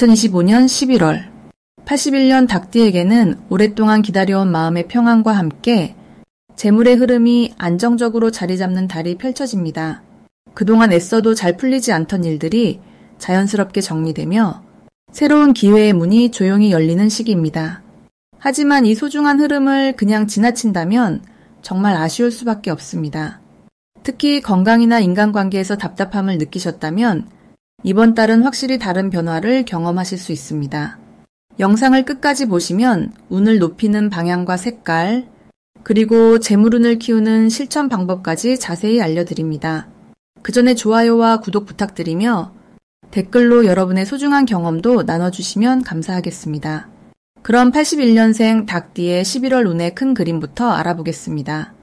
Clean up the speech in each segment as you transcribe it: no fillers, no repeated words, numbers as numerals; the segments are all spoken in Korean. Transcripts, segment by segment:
2025년 11월 81년 닭띠에게는 오랫동안 기다려온 마음의 평안과 함께 재물의 흐름이 안정적으로 자리 잡는 달이 펼쳐집니다. 그동안 애써도 잘 풀리지 않던 일들이 자연스럽게 정리되며 새로운 기회의 문이 조용히 열리는 시기입니다. 하지만 이 소중한 흐름을 그냥 지나친다면 정말 아쉬울 수밖에 없습니다. 특히 건강이나 인간관계에서 답답함을 느끼셨다면 이번 달은 확실히 다른 변화를 경험하실 수 있습니다. 영상을 끝까지 보시면 운을 높이는 방향과 색깔, 그리고 재물운을 키우는 실천 방법까지 자세히 알려드립니다. 그 전에 좋아요와 구독 부탁드리며 댓글로 여러분의 소중한 경험도 나눠주시면 감사하겠습니다. 그럼 81년생 닭띠의 11월 운의 큰 그림부터 알아보겠습니다.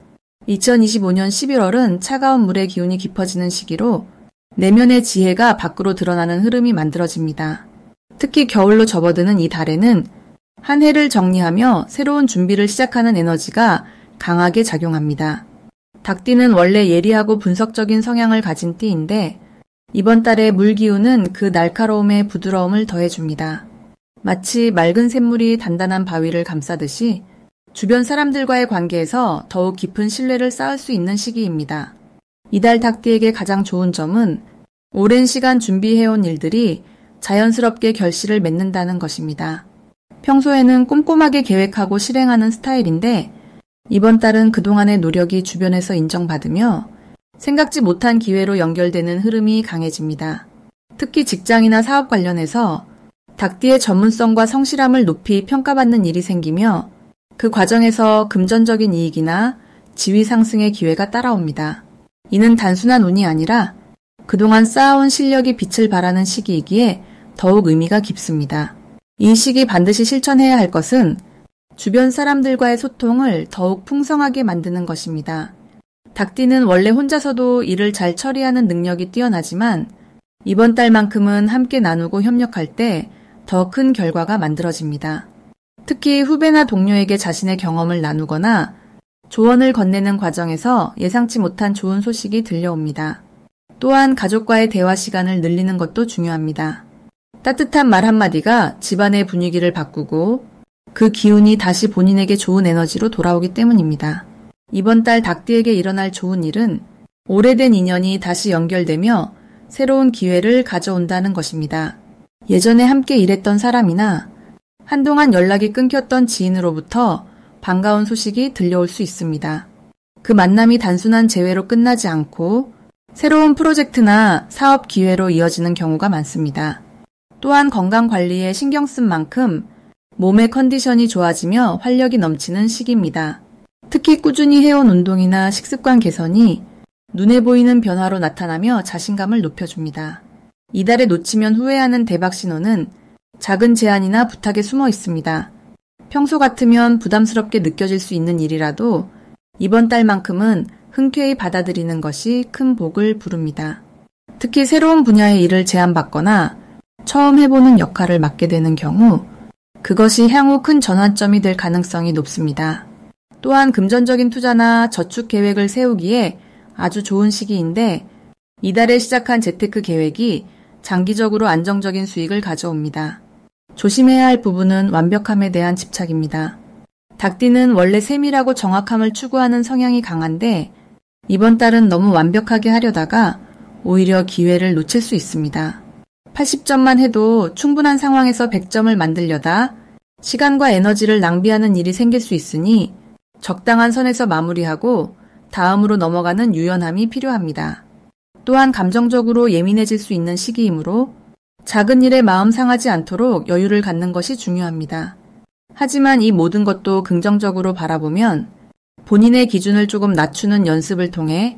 2025년 11월은 차가운 물의 기운이 깊어지는 시기로 내면의 지혜가 밖으로 드러나는 흐름이 만들어집니다. 특히 겨울로 접어드는 이 달에는 한 해를 정리하며 새로운 준비를 시작하는 에너지가 강하게 작용합니다. 닭띠는 원래 예리하고 분석적인 성향을 가진 띠인데 이번 달의 물 기운은 그 날카로움에 부드러움을 더해줍니다. 마치 맑은 샘물이 단단한 바위를 감싸듯이 주변 사람들과의 관계에서 더욱 깊은 신뢰를 쌓을 수 있는 시기입니다. 이달 닭띠에게 가장 좋은 점은 오랜 시간 준비해온 일들이 자연스럽게 결실을 맺는다는 것입니다. 평소에는 꼼꼼하게 계획하고 실행하는 스타일인데 이번 달은 그동안의 노력이 주변에서 인정받으며 생각지 못한 기회로 연결되는 흐름이 강해집니다. 특히 직장이나 사업 관련해서 닭띠의 전문성과 성실함을 높이 평가받는 일이 생기며 그 과정에서 금전적인 이익이나 지위 상승의 기회가 따라옵니다. 이는 단순한 운이 아니라 그동안 쌓아온 실력이 빛을 발하는 시기이기에 더욱 의미가 깊습니다. 이 시기 반드시 실천해야 할 것은 주변 사람들과의 소통을 더욱 풍성하게 만드는 것입니다. 닭띠는 원래 혼자서도 일을 잘 처리하는 능력이 뛰어나지만 이번 달만큼은 함께 나누고 협력할 때 더 큰 결과가 만들어집니다. 특히 후배나 동료에게 자신의 경험을 나누거나 조언을 건네는 과정에서 예상치 못한 좋은 소식이 들려옵니다. 또한 가족과의 대화 시간을 늘리는 것도 중요합니다. 따뜻한 말 한마디가 집안의 분위기를 바꾸고 그 기운이 다시 본인에게 좋은 에너지로 돌아오기 때문입니다. 이번 달 닭띠에게 일어날 좋은 일은 오래된 인연이 다시 연결되며 새로운 기회를 가져온다는 것입니다. 예전에 함께 일했던 사람이나 한동안 연락이 끊겼던 지인으로부터 반가운 소식이 들려올 수 있습니다. 그 만남이 단순한 재회로 끝나지 않고 새로운 프로젝트나 사업 기회로 이어지는 경우가 많습니다. 또한 건강 관리에 신경 쓴 만큼 몸의 컨디션이 좋아지며 활력이 넘치는 시기입니다. 특히 꾸준히 해온 운동이나 식습관 개선이 눈에 보이는 변화로 나타나며 자신감을 높여줍니다. 이달에 놓치면 후회하는 대박 신호는 작은 제안이나 부탁에 숨어 있습니다. 평소 같으면 부담스럽게 느껴질 수 있는 일이라도 이번 달만큼은 흔쾌히 받아들이는 것이 큰 복을 부릅니다. 특히 새로운 분야의 일을 제안받거나 처음 해보는 역할을 맡게 되는 경우 그것이 향후 큰 전환점이 될 가능성이 높습니다. 또한 금전적인 투자나 저축 계획을 세우기에 아주 좋은 시기인데 이달에 시작한 재테크 계획이 장기적으로 안정적인 수익을 가져옵니다. 조심해야 할 부분은 완벽함에 대한 집착입니다. 닭띠는 원래 세밀하고 정확함을 추구하는 성향이 강한데 이번 달은 너무 완벽하게 하려다가 오히려 기회를 놓칠 수 있습니다. 80점만 해도 충분한 상황에서 100점을 만들려다 시간과 에너지를 낭비하는 일이 생길 수 있으니 적당한 선에서 마무리하고 다음으로 넘어가는 유연함이 필요합니다. 또한 감정적으로 예민해질 수 있는 시기이므로 작은 일에 마음 상하지 않도록 여유를 갖는 것이 중요합니다. 하지만 이 모든 것도 긍정적으로 바라보면 본인의 기준을 조금 낮추는 연습을 통해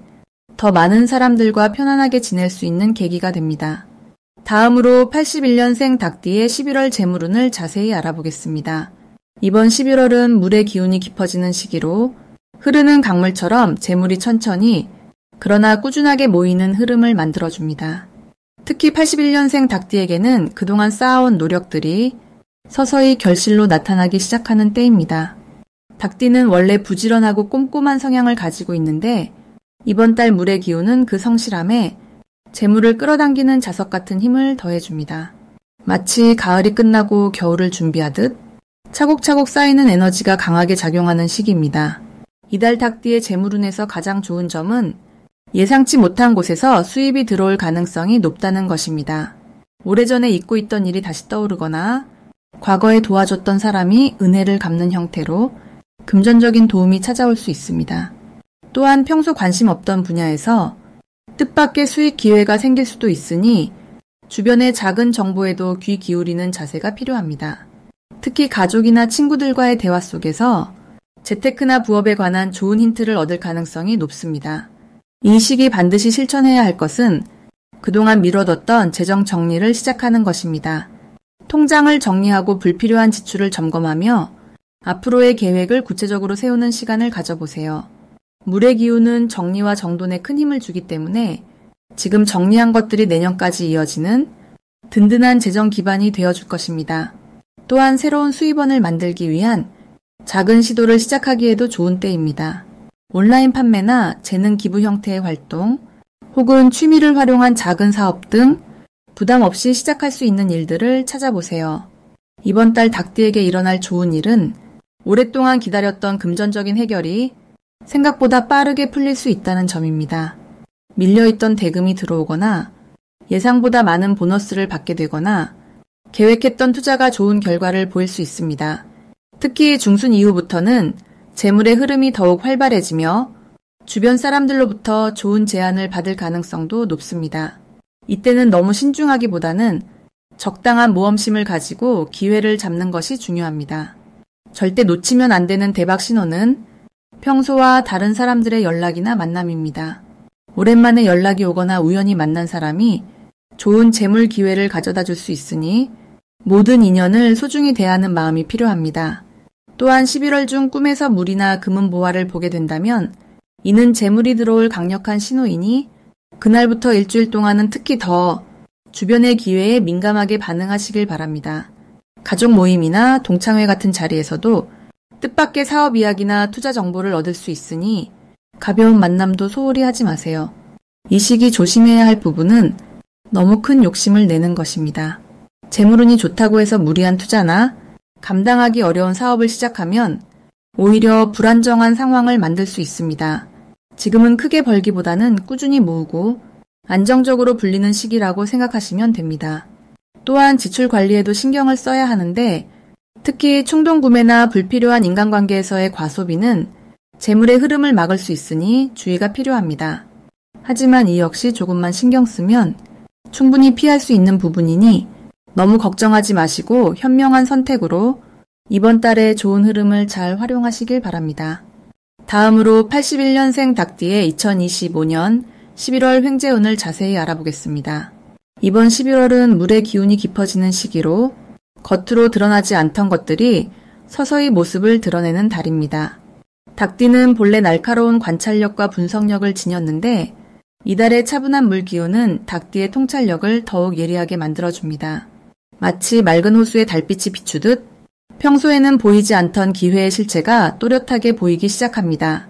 더 많은 사람들과 편안하게 지낼 수 있는 계기가 됩니다. 다음으로 81년생 닭띠의 11월 재물운을 자세히 알아보겠습니다. 이번 11월은 물의 기운이 깊어지는 시기로 흐르는 강물처럼 재물이 천천히 그러나 꾸준하게 모이는 흐름을 만들어줍니다. 특히 81년생 닭띠에게는 그동안 쌓아온 노력들이 서서히 결실로 나타나기 시작하는 때입니다. 닭띠는 원래 부지런하고 꼼꼼한 성향을 가지고 있는데 이번 달 물의 기운은 그 성실함에 재물을 끌어당기는 자석 같은 힘을 더해줍니다. 마치 가을이 끝나고 겨울을 준비하듯 차곡차곡 쌓이는 에너지가 강하게 작용하는 시기입니다. 이달 닭띠의 재물운에서 가장 좋은 점은 예상치 못한 곳에서 수입이 들어올 가능성이 높다는 것입니다. 오래전에 잊고 있던 일이 다시 떠오르거나 과거에 도와줬던 사람이 은혜를 갚는 형태로 금전적인 도움이 찾아올 수 있습니다. 또한 평소 관심 없던 분야에서 뜻밖의 수익 기회가 생길 수도 있으니 주변의 작은 정보에도 귀 기울이는 자세가 필요합니다. 특히 가족이나 친구들과의 대화 속에서 재테크나 부업에 관한 좋은 힌트를 얻을 가능성이 높습니다. 이 시기 반드시 실천해야 할 것은 그동안 미뤄뒀던 재정 정리를 시작하는 것입니다. 통장을 정리하고 불필요한 지출을 점검하며 앞으로의 계획을 구체적으로 세우는 시간을 가져보세요. 물의 기운은 정리와 정돈에 큰 힘을 주기 때문에 지금 정리한 것들이 내년까지 이어지는 든든한 재정 기반이 되어줄 것입니다. 또한 새로운 수입원을 만들기 위한 작은 시도를 시작하기에도 좋은 때입니다. 온라인 판매나 재능 기부 형태의 활동, 혹은 취미를 활용한 작은 사업 등 부담 없이 시작할 수 있는 일들을 찾아보세요. 이번 달 닭띠에게 일어날 좋은 일은 오랫동안 기다렸던 금전적인 해결이 생각보다 빠르게 풀릴 수 있다는 점입니다. 밀려있던 대금이 들어오거나 예상보다 많은 보너스를 받게 되거나 계획했던 투자가 좋은 결과를 보일 수 있습니다. 특히 중순 이후부터는 재물의 흐름이 더욱 활발해지며 주변 사람들로부터 좋은 제안을 받을 가능성도 높습니다. 이때는 너무 신중하기보다는 적당한 모험심을 가지고 기회를 잡는 것이 중요합니다. 절대 놓치면 안 되는 대박 신호는 평소와 다른 사람들의 연락이나 만남입니다. 오랜만에 연락이 오거나 우연히 만난 사람이 좋은 재물 기회를 가져다 줄 수 있으니 모든 인연을 소중히 대하는 마음이 필요합니다. 또한 11월 중 꿈에서 물이나 금은보화를 보게 된다면 이는 재물이 들어올 강력한 신호이니 그날부터 일주일 동안은 특히 더 주변의 기회에 민감하게 반응하시길 바랍니다. 가족 모임이나 동창회 같은 자리에서도 뜻밖의 사업 이야기나 투자 정보를 얻을 수 있으니 가벼운 만남도 소홀히 하지 마세요. 이 시기 조심해야 할 부분은 너무 큰 욕심을 내는 것입니다. 재물운이 좋다고 해서 무리한 투자나 감당하기 어려운 사업을 시작하면 오히려 불안정한 상황을 만들 수 있습니다. 지금은 크게 벌기보다는 꾸준히 모으고 안정적으로 불리는 시기라고 생각하시면 됩니다. 또한 지출 관리에도 신경을 써야 하는데 특히 충동구매나 불필요한 인간관계에서의 과소비는 재물의 흐름을 막을 수 있으니 주의가 필요합니다. 하지만 이 역시 조금만 신경 쓰면 충분히 피할 수 있는 부분이니 너무 걱정하지 마시고 현명한 선택으로 이번 달의 좋은 흐름을 잘 활용하시길 바랍니다. 다음으로 81년생 닭띠의 2025년 11월 횡재운을 자세히 알아보겠습니다. 이번 11월은 물의 기운이 깊어지는 시기로 겉으로 드러나지 않던 것들이 서서히 모습을 드러내는 달입니다. 닭띠는 본래 날카로운 관찰력과 분석력을 지녔는데 이달의 차분한 물 기운은 닭띠의 통찰력을 더욱 예리하게 만들어줍니다. 마치 맑은 호수에 달빛이 비추듯 평소에는 보이지 않던 기회의 실체가 또렷하게 보이기 시작합니다.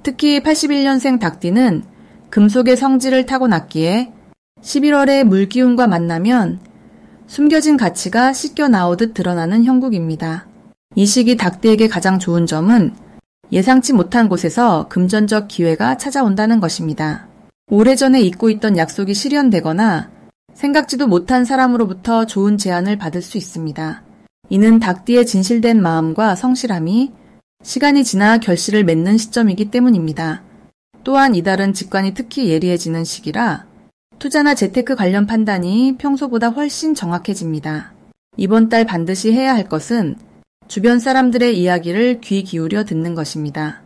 특히 81년생 닭띠는 금속의 성질을 타고났기에 11월에 물기운과 만나면 숨겨진 가치가 씻겨 나오듯 드러나는 형국입니다. 이 시기 닭띠에게 가장 좋은 점은 예상치 못한 곳에서 금전적 기회가 찾아온다는 것입니다. 오래전에 잊고 있던 약속이 실현되거나 생각지도 못한 사람으로부터 좋은 제안을 받을 수 있습니다. 이는 닭띠의 진실된 마음과 성실함이 시간이 지나 결실을 맺는 시점이기 때문입니다. 또한 이달은 직관이 특히 예리해지는 시기라 투자나 재테크 관련 판단이 평소보다 훨씬 정확해집니다. 이번 달 반드시 해야 할 것은 주변 사람들의 이야기를 귀 기울여 듣는 것입니다.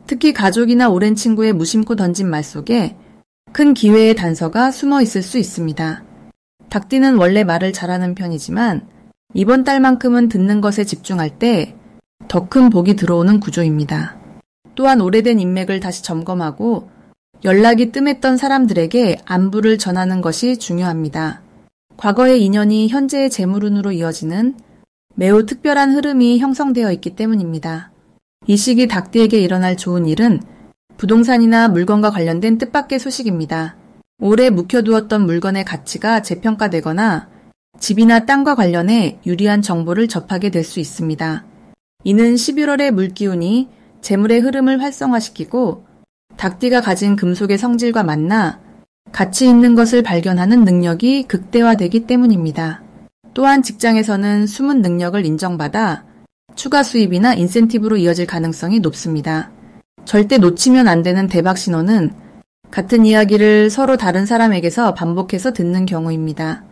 특히 가족이나 오랜 친구의 무심코 던진 말 속에 큰 기회의 단서가 숨어 있을 수 있습니다. 닭띠는 원래 말을 잘하는 편이지만 이번 달만큼은 듣는 것에 집중할 때 더 큰 복이 들어오는 구조입니다. 또한 오래된 인맥을 다시 점검하고 연락이 뜸했던 사람들에게 안부를 전하는 것이 중요합니다. 과거의 인연이 현재의 재물운으로 이어지는 매우 특별한 흐름이 형성되어 있기 때문입니다. 이 시기 닭띠에게 일어날 좋은 일은 부동산이나 물건과 관련된 뜻밖의 소식입니다. 오래 묵혀두었던 물건의 가치가 재평가되거나 집이나 땅과 관련해 유리한 정보를 접하게 될 수 있습니다. 이는 11월의 물기운이 재물의 흐름을 활성화시키고 닭띠가 가진 금속의 성질과 만나 가치 있는 것을 발견하는 능력이 극대화되기 때문입니다. 또한 직장에서는 숨은 능력을 인정받아 추가 수입이나 인센티브로 이어질 가능성이 높습니다. 절대 놓치면 안 되는 대박 신호는 같은 이야기를 서로 다른 사람에게서 반복해서 듣는 경우입니다.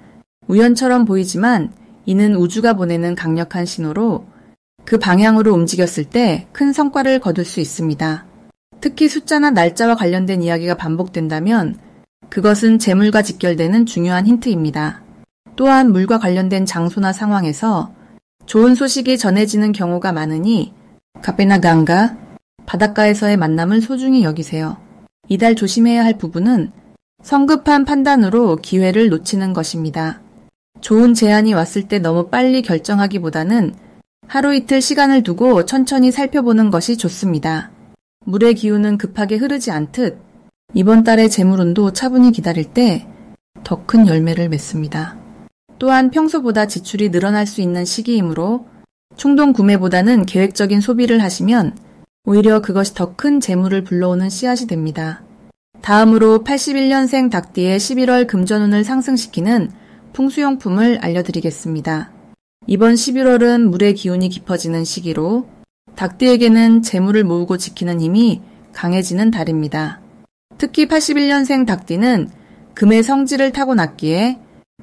우연처럼 보이지만 이는 우주가 보내는 강력한 신호로 그 방향으로 움직였을 때 큰 성과를 거둘 수 있습니다. 특히 숫자나 날짜와 관련된 이야기가 반복된다면 그것은 재물과 직결되는 중요한 힌트입니다. 또한 물과 관련된 장소나 상황에서 좋은 소식이 전해지는 경우가 많으니 카페나 강가, 바닷가에서의 만남을 소중히 여기세요. 이달 조심해야 할 부분은 성급한 판단으로 기회를 놓치는 것입니다. 좋은 제안이 왔을 때 너무 빨리 결정하기보다는 하루 이틀 시간을 두고 천천히 살펴보는 것이 좋습니다. 물의 기운은 급하게 흐르지 않듯 이번 달의 재물운도 차분히 기다릴 때 더 큰 열매를 맺습니다. 또한 평소보다 지출이 늘어날 수 있는 시기이므로 충동 구매보다는 계획적인 소비를 하시면 오히려 그것이 더 큰 재물을 불러오는 씨앗이 됩니다. 다음으로 81년생 닭띠의 11월 금전운을 상승시키는 풍수용품을 알려드리겠습니다. 이번 11월은 물의 기운이 깊어지는 시기로 닭띠에게는 재물을 모으고 지키는 힘이 강해지는 달입니다. 특히 81년생 닭띠는 금의 성질을 타고났기에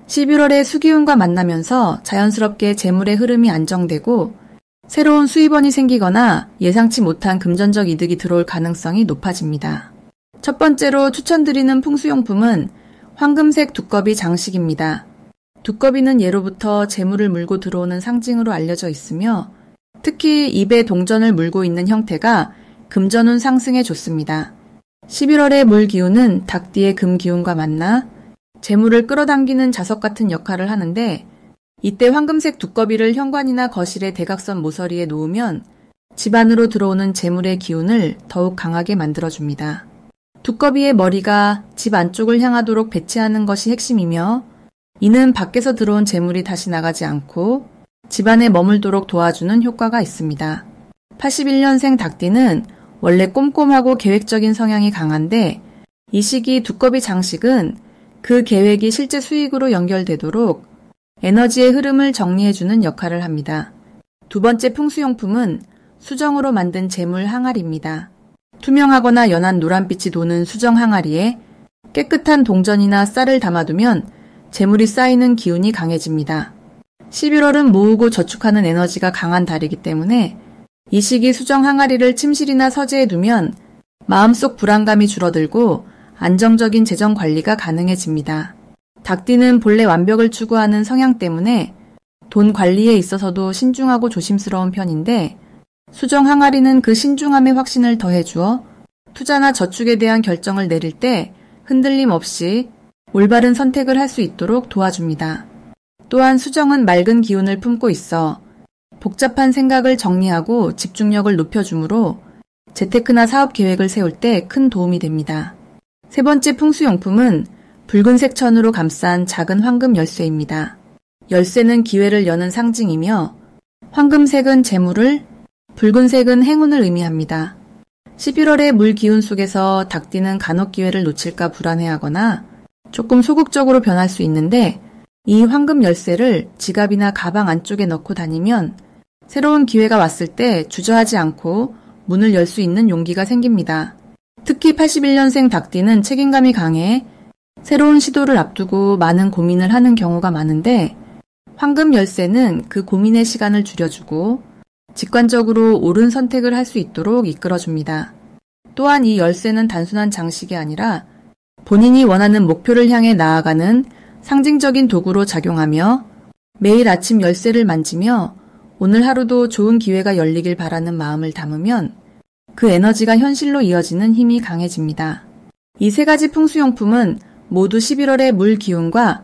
11월에 수기운과 만나면서 자연스럽게 재물의 흐름이 안정되고 새로운 수입원이 생기거나 예상치 못한 금전적 이득이 들어올 가능성이 높아집니다. 첫 번째로 추천드리는 풍수용품은 황금색 두꺼비 장식입니다. 두꺼비는 예로부터 재물을 물고 들어오는 상징으로 알려져 있으며 특히 입에 동전을 물고 있는 형태가 금전운 상승에 좋습니다. 11월의 물 기운은 닭띠의 금 기운과 만나 재물을 끌어당기는 자석 같은 역할을 하는데 이때 황금색 두꺼비를 현관이나 거실의 대각선 모서리에 놓으면 집 안으로 들어오는 재물의 기운을 더욱 강하게 만들어줍니다. 두꺼비의 머리가 집 안쪽을 향하도록 배치하는 것이 핵심이며 이는 밖에서 들어온 재물이 다시 나가지 않고 집 안에 머물도록 도와주는 효과가 있습니다. 81년생 닭띠는 원래 꼼꼼하고 계획적인 성향이 강한데 이 시기 두꺼비 장식은 그 계획이 실제 수익으로 연결되도록 에너지의 흐름을 정리해주는 역할을 합니다. 두 번째 풍수용품은 수정으로 만든 재물 항아리입니다. 투명하거나 연한 노란빛이 도는 수정 항아리에 깨끗한 동전이나 쌀을 담아두면 재물이 쌓이는 기운이 강해집니다. 11월은 모으고 저축하는 에너지가 강한 달이기 때문에 이 시기 수정 항아리를 침실이나 서재에 두면 마음속 불안감이 줄어들고 안정적인 재정 관리가 가능해집니다. 닭띠는 본래 완벽을 추구하는 성향 때문에 돈 관리에 있어서도 신중하고 조심스러운 편인데 수정 항아리는 그 신중함의 확신을 더해주어 투자나 저축에 대한 결정을 내릴 때 흔들림 없이 올바른 선택을 할 수 있도록 도와줍니다. 또한 수정은 맑은 기운을 품고 있어 복잡한 생각을 정리하고 집중력을 높여주므로 재테크나 사업 계획을 세울 때 큰 도움이 됩니다. 세 번째 풍수용품은 붉은색 천으로 감싼 작은 황금 열쇠입니다. 열쇠는 기회를 여는 상징이며 황금색은 재물을, 붉은색은 행운을 의미합니다. 11월의 물 기운 속에서 닭띠는 간혹 기회를 놓칠까 불안해하거나 조금 소극적으로 변할 수 있는데 이 황금 열쇠를 지갑이나 가방 안쪽에 넣고 다니면 새로운 기회가 왔을 때 주저하지 않고 문을 열 수 있는 용기가 생깁니다. 특히 81년생 닭띠는 책임감이 강해 새로운 시도를 앞두고 많은 고민을 하는 경우가 많은데 황금 열쇠는 그 고민의 시간을 줄여주고 직관적으로 옳은 선택을 할 수 있도록 이끌어줍니다. 또한 이 열쇠는 단순한 장식이 아니라 본인이 원하는 목표를 향해 나아가는 상징적인 도구로 작용하며 매일 아침 열쇠를 만지며 오늘 하루도 좋은 기회가 열리길 바라는 마음을 담으면 그 에너지가 현실로 이어지는 힘이 강해집니다. 이 세 가지 풍수용품은 모두 11월의 물 기운과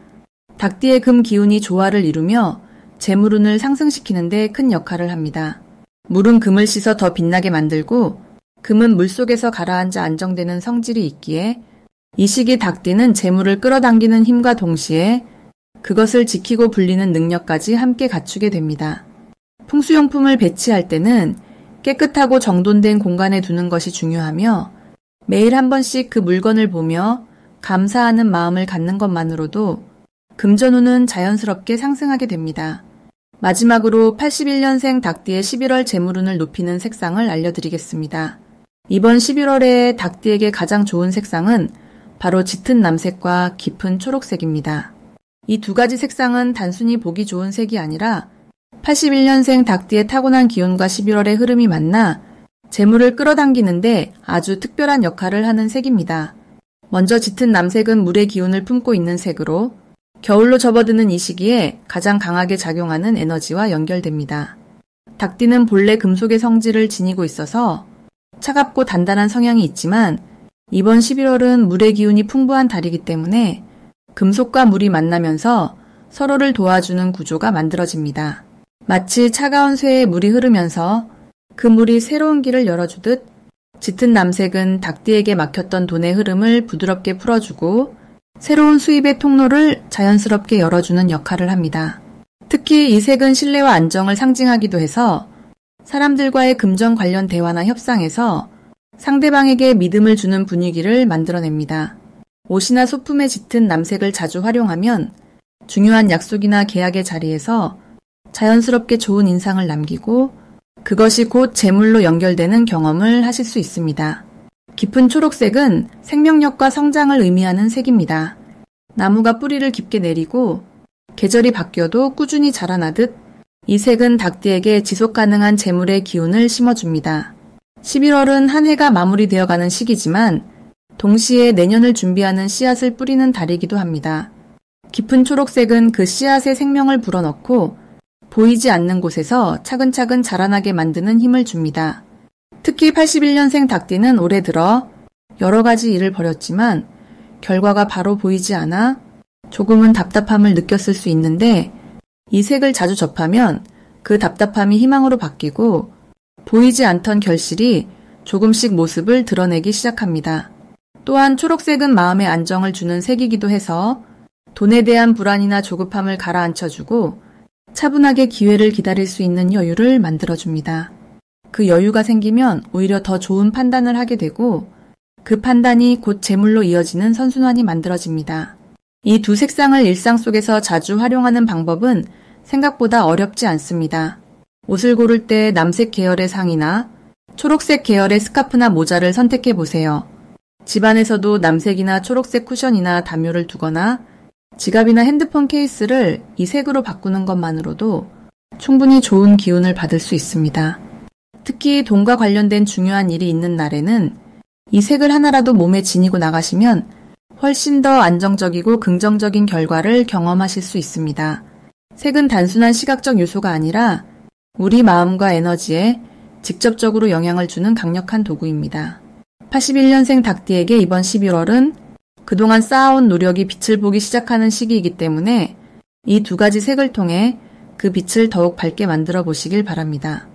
닭띠의 금 기운이 조화를 이루며 재물운을 상승시키는 데 큰 역할을 합니다. 물은 금을 씻어 더 빛나게 만들고 금은 물속에서 가라앉아 안정되는 성질이 있기에 이 시기 닭띠는 재물을 끌어당기는 힘과 동시에 그것을 지키고 불리는 능력까지 함께 갖추게 됩니다. 풍수용품을 배치할 때는 깨끗하고 정돈된 공간에 두는 것이 중요하며 매일 한 번씩 그 물건을 보며 감사하는 마음을 갖는 것만으로도 금전운은 자연스럽게 상승하게 됩니다. 마지막으로 81년생 닭띠의 11월 재물운을 높이는 색상을 알려드리겠습니다. 이번 11월에 닭띠에게 가장 좋은 색상은 바로 짙은 남색과 깊은 초록색입니다. 이 두 가지 색상은 단순히 보기 좋은 색이 아니라 81년생 닭띠의 타고난 기운과 11월의 흐름이 만나 재물을 끌어당기는데 아주 특별한 역할을 하는 색입니다. 먼저 짙은 남색은 물의 기운을 품고 있는 색으로 겨울로 접어드는 이 시기에 가장 강하게 작용하는 에너지와 연결됩니다. 닭띠는 본래 금속의 성질을 지니고 있어서 차갑고 단단한 성향이 있지만 이번 11월은 물의 기운이 풍부한 달이기 때문에 금속과 물이 만나면서 서로를 도와주는 구조가 만들어집니다. 마치 차가운 쇠에 물이 흐르면서 그 물이 새로운 길을 열어주듯 짙은 남색은 닭띠에게 막혔던 돈의 흐름을 부드럽게 풀어주고 새로운 수입의 통로를 자연스럽게 열어주는 역할을 합니다. 특히 이 색은 신뢰와 안정을 상징하기도 해서 사람들과의 금전 관련 대화나 협상에서 상대방에게 믿음을 주는 분위기를 만들어냅니다. 옷이나 소품에 짙은 남색을 자주 활용하면 중요한 약속이나 계약의 자리에서 자연스럽게 좋은 인상을 남기고 그것이 곧 재물로 연결되는 경험을 하실 수 있습니다. 깊은 초록색은 생명력과 성장을 의미하는 색입니다. 나무가 뿌리를 깊게 내리고 계절이 바뀌어도 꾸준히 자라나듯 이 색은 닭띠에게 지속 가능한 재물의 기운을 심어줍니다. 11월은 한 해가 마무리되어가는 시기지만 동시에 내년을 준비하는 씨앗을 뿌리는 달이기도 합니다. 깊은 초록색은 그 씨앗에 생명을 불어넣고 보이지 않는 곳에서 차근차근 자라나게 만드는 힘을 줍니다. 특히 81년생 닭띠는 올해 들어 여러 가지 일을 벌였지만 결과가 바로 보이지 않아 조금은 답답함을 느꼈을 수 있는데 이 색을 자주 접하면 그 답답함이 희망으로 바뀌고 보이지 않던 결실이 조금씩 모습을 드러내기 시작합니다. 또한 초록색은 마음의 안정을 주는 색이기도 해서 돈에 대한 불안이나 조급함을 가라앉혀주고 차분하게 기회를 기다릴 수 있는 여유를 만들어줍니다. 그 여유가 생기면 오히려 더 좋은 판단을 하게 되고 그 판단이 곧 재물로 이어지는 선순환이 만들어집니다. 이 두 색상을 일상 속에서 자주 활용하는 방법은 생각보다 어렵지 않습니다. 옷을 고를 때 남색 계열의 상의나 초록색 계열의 스카프나 모자를 선택해 보세요. 집안에서도 남색이나 초록색 쿠션이나 담요를 두거나 지갑이나 핸드폰 케이스를 이 색으로 바꾸는 것만으로도 충분히 좋은 기운을 받을 수 있습니다. 특히 돈과 관련된 중요한 일이 있는 날에는 이 색을 하나라도 몸에 지니고 나가시면 훨씬 더 안정적이고 긍정적인 결과를 경험하실 수 있습니다. 색은 단순한 시각적 요소가 아니라 우리 마음과 에너지에 직접적으로 영향을 주는 강력한 도구입니다. 81년생 닭띠에게 이번 11월은 그동안 쌓아온 노력이 빛을 보기 시작하는 시기이기 때문에 이 두 가지 색을 통해 그 빛을 더욱 밝게 만들어 보시길 바랍니다.